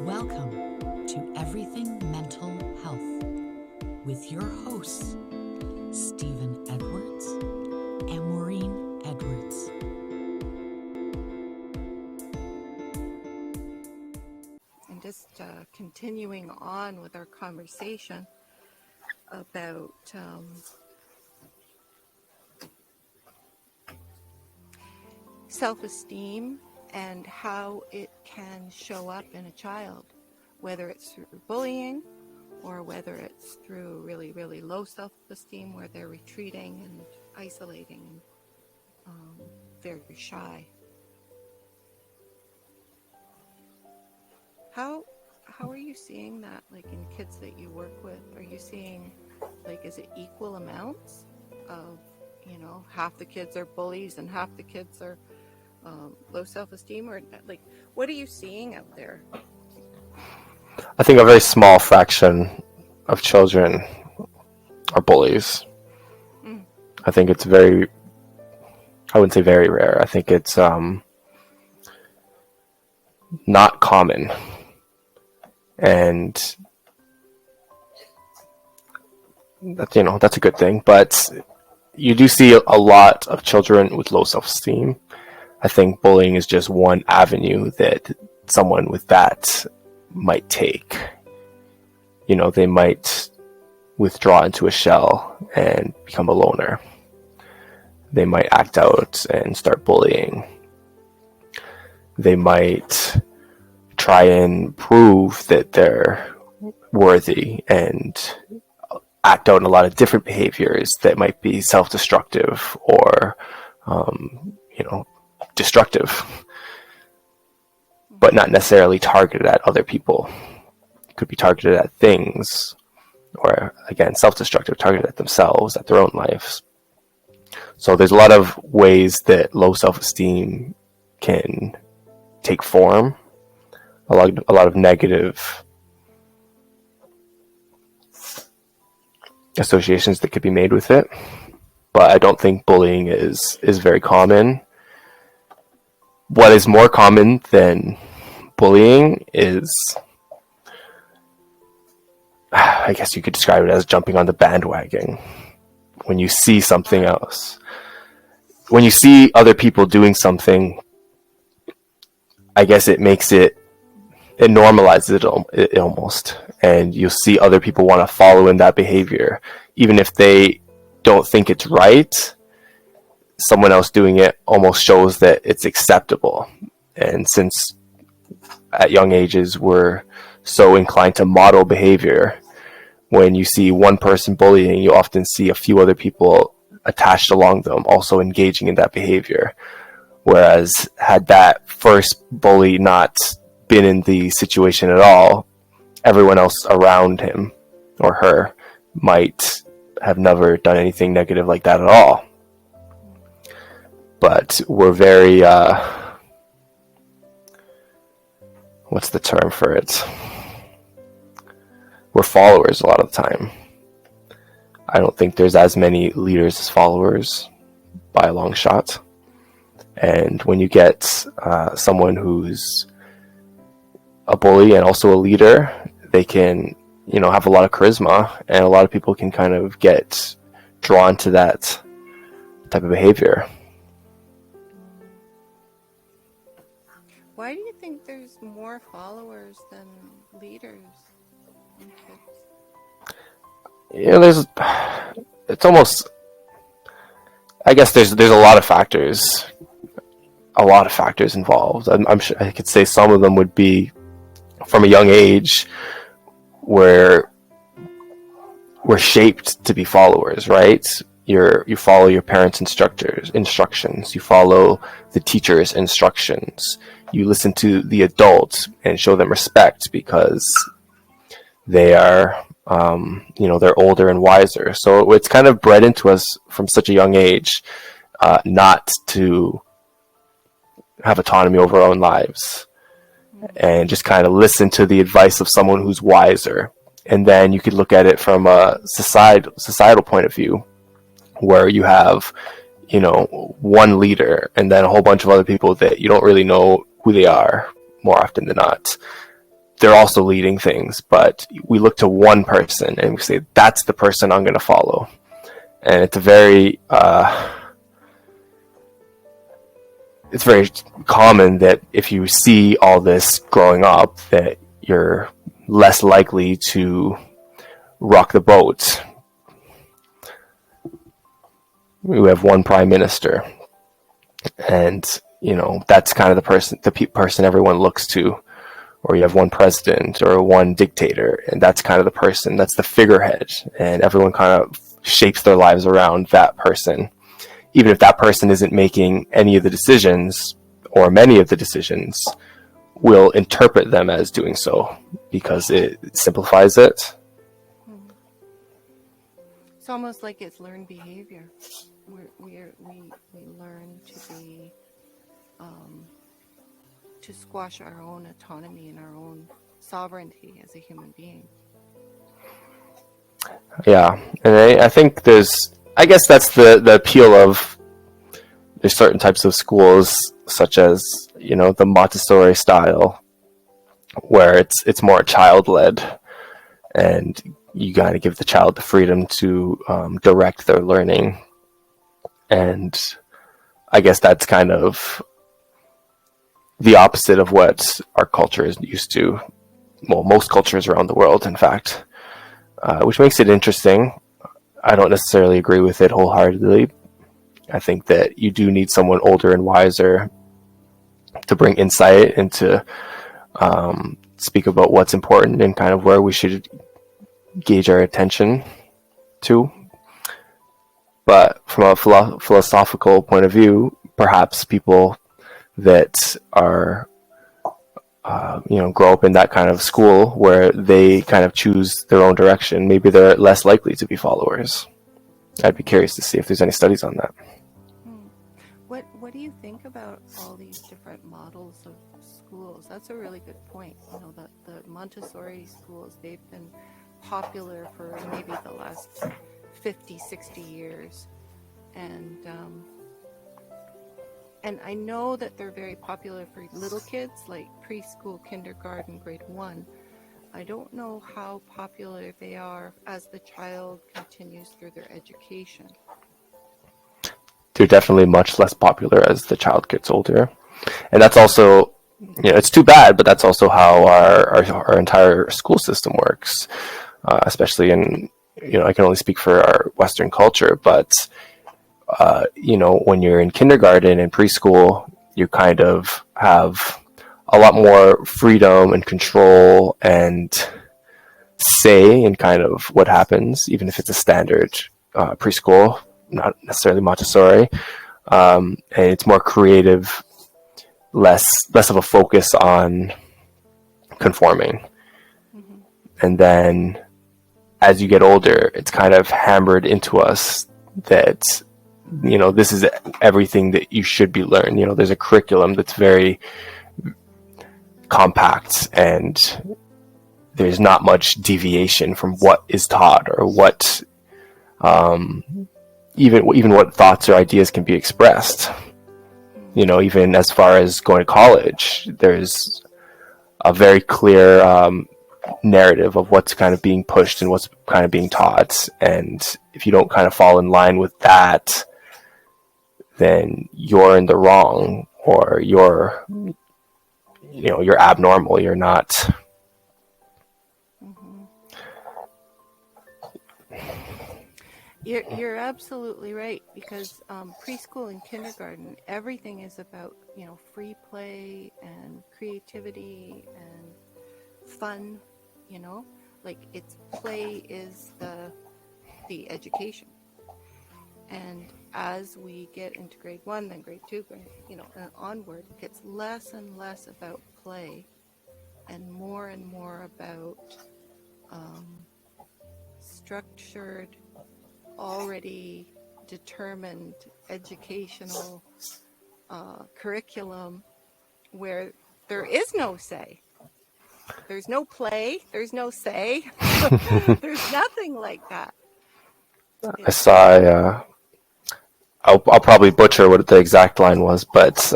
Welcome to Everything Mental Health with your hosts, Stephen Edwards and Maureen Edwards. And just continuing on with our conversation about self-esteem and how it can show up in a child, whether it's through bullying or whether it's through really, really low self-esteem where they're retreating and isolating and very shy. How are you seeing that, like in kids that you work with? Are you seeing, like, is it equal amounts of, half the kids are bullies and half the kids are low self-esteem, or like, what are you seeing out there? I think a very small fraction of children are bullies. I think it's I wouldn't say very rare. I think it's not common. And that's a good thing. But you do see a lot of children with low self-esteem. I think bullying is just one avenue that someone with that might take. They might withdraw into a shell and become a loner. They might act out and start bullying. They might try and prove that they're worthy and act out in a lot of different behaviors that might be self-destructive or, destructive, but not necessarily targeted at other people. It could be targeted at things, or again, self-destructive, targeted at themselves, at their own lives. So there's a lot of ways that low self-esteem can take form, a lot of negative associations that could be made with it. But I don't think bullying is very common. What is more common than bullying is, I guess you could describe it as jumping on the bandwagon. When you see something else, when you see other people doing something, I guess it normalizes it almost. And you'll see other people want to follow in that behavior. Even if they don't think it's right, someone else doing it almost shows that it's acceptable. And since at young ages we're so inclined to model behavior, when you see one person bullying, you often see a few other people attached along them also engaging in that behavior. Whereas had that first bully not been in the situation at all, everyone else around him or her might have never done anything negative like that at all. But we're very, what's the term for it? We're followers a lot of the time. I don't think there's as many leaders as followers by a long shot. And when you get someone who's a bully and also a leader, they can, have a lot of charisma, and a lot of people can kind of get drawn to that type of behavior. Why do you think there's more followers than leaders in kids? It's almost, I guess there's a lot of factors involved. I'm sure I could say some of them would be from a young age where we're shaped to be followers, right? You follow your parents' instructions. You follow the teacher's instructions. You listen to the adults and show them respect because they are, they're older and wiser. So it's kind of bred into us from such a young age, not to have autonomy over our own lives and just kind of listen to the advice of someone who's wiser. And then you could look at it from a societal point of view, where you have, one leader and then a whole bunch of other people that you don't really know who they are more often than not. they're also leading things, but we look to one person and we say, that's the person I'm going to follow. And it's very common that if you see all this growing up, that you're less likely to rock the boat. We have one prime minister, and that's kind of the person everyone looks to. Or you have one president or one dictator, and that's kind of the person, that's the figurehead, and everyone kind of shapes their lives around that person. Even if that person isn't making any of the decisions, or many of the decisions, we'll interpret them as doing so because it simplifies it. It's almost like it's learned behavior. We learn to be to squash our own autonomy and our own sovereignty as a human being. Yeah, and I think I guess that's the appeal of, there's certain types of schools, such as, the Montessori style, where it's more child-led, and you gotta give the child the freedom to direct their learning. And I guess that's kind of the opposite of what our culture is used to. Well, most cultures around the world, in fact, which makes it interesting. I don't necessarily agree with it wholeheartedly. I think that you do need someone older and wiser to bring insight and to speak about what's important and kind of where we should gauge our attention to. But from a philosophical point of view, perhaps people that are grow up in that kind of school where they kind of choose their own direction, maybe they're less likely to be followers. I'd be curious to see if there's any studies on that. What do you think about all these different models of schools? That's a really good point. The Montessori schools, they've been popular for maybe the last 50, 60 years. And I know that they're very popular for little kids, like preschool, kindergarten, grade 1. I don't know how popular they are as the child continues through their education. They're definitely much less popular as the child gets older. And that's also, it's too bad, but that's also how our entire school system works, especially in, I can only speak for our Western culture, but when you're in kindergarten and preschool, you kind of have a lot more freedom and control and say in kind of what happens, even if it's a standard preschool, not necessarily Montessori. And it's more creative, less of a focus on conforming. Mm-hmm. And then as you get older, it's kind of hammered into us that this is everything that you should be learning. There's a curriculum that's very compact, and there's not much deviation from what is taught or what, even what thoughts or ideas can be expressed. Even as far as going to college, there's a very clear narrative of what's kind of being pushed and what's kind of being taught. And if you don't kind of fall in line with that, then you're in the wrong, or you're abnormal. You're not. Mm-hmm. You're absolutely right, because preschool and kindergarten, everything is about free play and creativity and fun. Like it's play is the education. And as we get into grade 1, then grade 2, and onward, it gets less and less about play and more about structured, already determined educational curriculum where there is no say. There's no play, there's no say, there's nothing like that. I saw, I'll probably butcher what the exact line was, but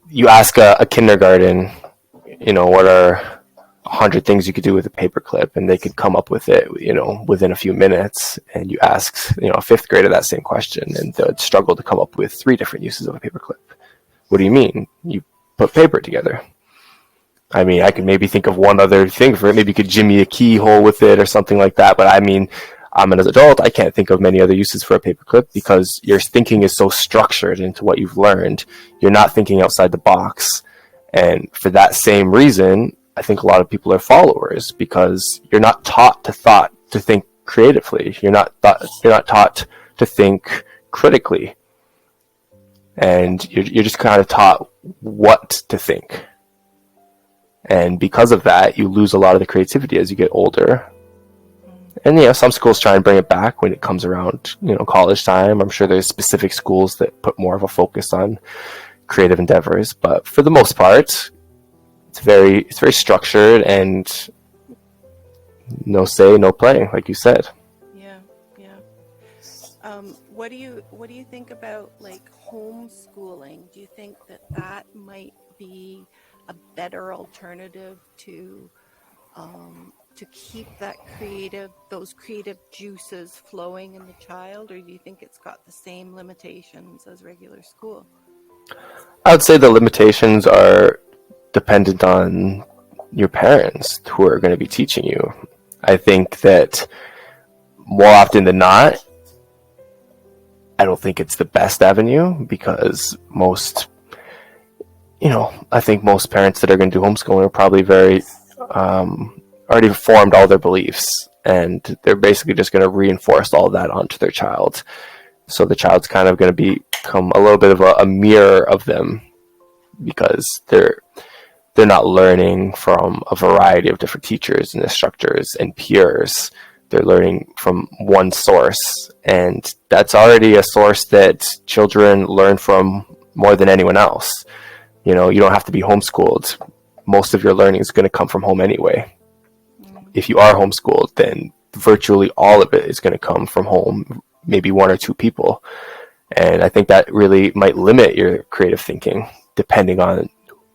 you ask a kindergarten, what are 100 things you could do with a paperclip, and they could come up with it, within a few minutes. And you ask, a fifth grader that same question, and they'd struggle to come up with 3 different uses of a paperclip. What do you mean? You put paper together. I mean, I could maybe think of one other thing for it. Maybe you could jimmy a keyhole with it or something like that. But I mean, I'm an adult. I can't think of many other uses for a paperclip because your thinking is so structured into what you've learned. You're not thinking outside the box. And for that same reason, I think a lot of people are followers because you're not taught to think creatively. You're not taught to think critically. And you're just kind of taught what to think. And because of that, you lose a lot of the creativity as you get older. And some schools try and bring it back when it comes around, college time. I'm sure there's specific schools that put more of a focus on creative endeavors, but for the most part, it's very structured and no say, no play, like you said. Yeah. What do you think about like homeschooling? Do you think that might be a better alternative to keep those creative juices flowing in the child, or do you think it's got the same limitations as regular school? I would say the limitations are dependent on your parents who are going to be teaching you. I think that more often than not, I don't think it's the best avenue because I think most parents that are going to do homeschooling are probably very already formed all their beliefs, and they're basically just going to reinforce all that onto their child. So the child's kind of going to become a little bit of a mirror of them because they're not learning from a variety of different teachers and instructors and peers. They're learning from one source, and that's already a source that children learn from more than anyone else. You don't have to be homeschooled. Most of your learning is going to come from home anyway. If you are homeschooled, then virtually all of it is going to come from home, maybe 1 or 2 people. And I think that really might limit your creative thinking, depending on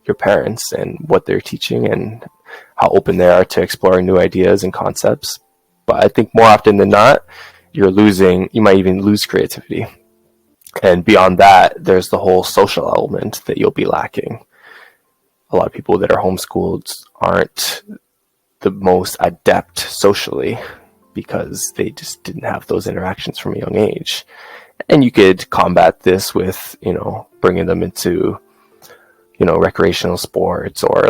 your parents and what they're teaching and how open they are to exploring new ideas and concepts. But I think more often than not, you might even lose creativity. And beyond that, there's the whole social element that you'll be lacking. A lot of people that are homeschooled aren't the most adept socially because they just didn't have those interactions from a young age. And you could combat this with, bringing them into, recreational sports or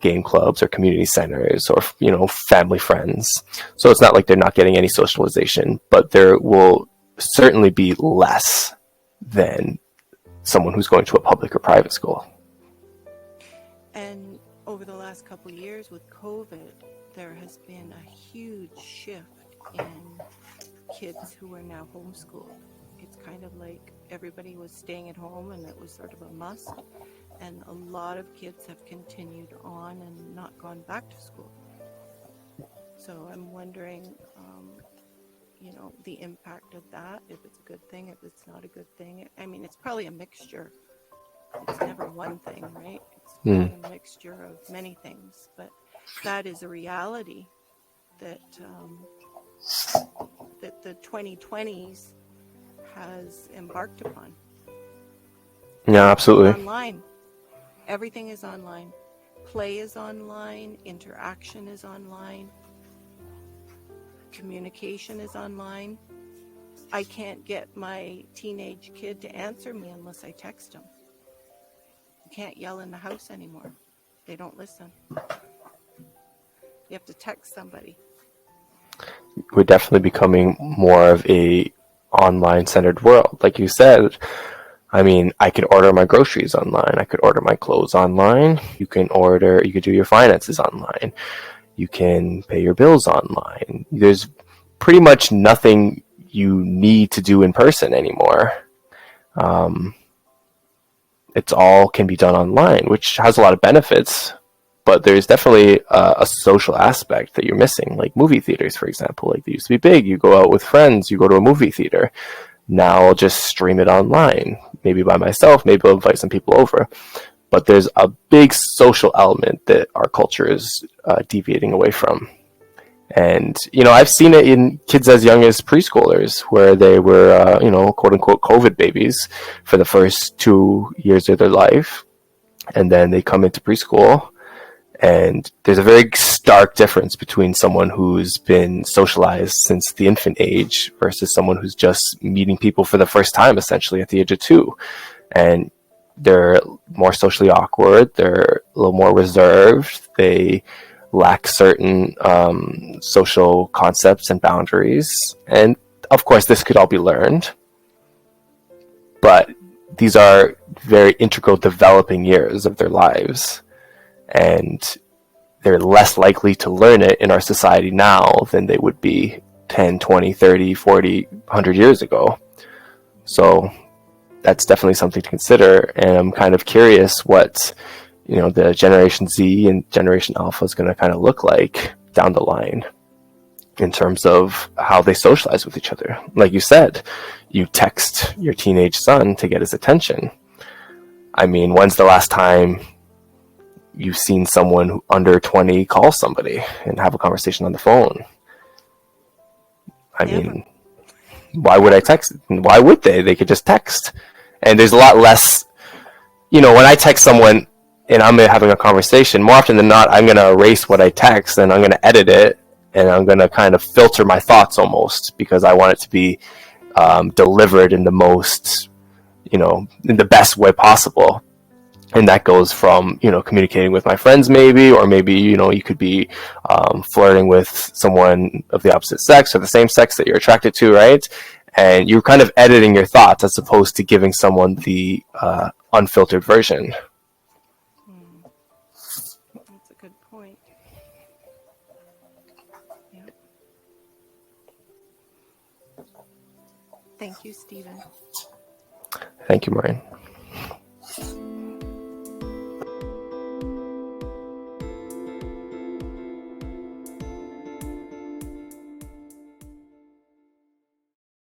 game clubs or community centers or, family friends. So it's not like they're not getting any socialization, but there will certainly be less than someone who's going to a public or private school. And over the last couple of years with COVID, there has been a huge shift in kids who are now homeschooled. It's kind of like everybody was staying at home and it was sort of a must. And a lot of kids have continued on and not gone back to school. So I'm wondering, the impact of that, if it's a good thing, if it's not a good thing. I mean, it's probably a mixture. It's never one thing, right? It's probably a mixture of many things. But that is a reality that that the 2020s has embarked upon. Yeah, absolutely. Online. Everything is online. Play is online. Interaction is online. Communication is online. I can't get my teenage kid to answer me unless I text him. You can't yell in the house anymore. They don't listen. You have to text somebody. We're definitely becoming more of a online-centered world. Like you said, I mean, I could order my groceries online. I could order my clothes online. You could do your finances online. You can pay your bills online. There's pretty much nothing you need to do in person anymore. It's all can be done online, which has a lot of benefits, but there's definitely a social aspect that you're missing, like movie theaters, for example. Like, they used to be big. You go out with friends, you go to a movie theater. Now I'll just stream it online, maybe by myself, maybe I'll invite some people over. but there's a big social element that our culture is deviating away from. And, I've seen it in kids as young as preschoolers where they were, quote unquote, COVID babies for the first 2 years of their life. And then they come into preschool, and there's a very stark difference between someone who's been socialized since the infant age versus someone who's just meeting people for the first time, essentially, at the age of 2. And they're more socially awkward. They're a little more reserved. They lack certain social concepts and boundaries. And of course, this could all be learned. But these are very integral developing years of their lives. And they're less likely to learn it in our society now than they would be 10, 20, 30, 40, 100 years ago. So that's definitely something to consider. And I'm kind of curious what, the Generation Z and Generation Alpha is going to kind of look like down the line in terms of how they socialize with each other. Like you said, you text your teenage son to get his attention. I mean, when's the last time you've seen someone under 20 call somebody and have a conversation on the phone? I mean, why would I text? Why would they? They could just text. And there's a lot less, when I text someone and I'm having a conversation, more often than not, I'm going to erase what I text and I'm going to edit it, and I'm going to kind of filter my thoughts almost because I want it to be delivered in the most, in the best way possible. And that goes from, communicating with my friends maybe, or maybe, you could be flirting with someone of the opposite sex or the same sex that you're attracted to, right? And you're kind of editing your thoughts as opposed to giving someone the unfiltered version. That's a good point. Yeah. Thank you, Stephen. Thank you, Maureen.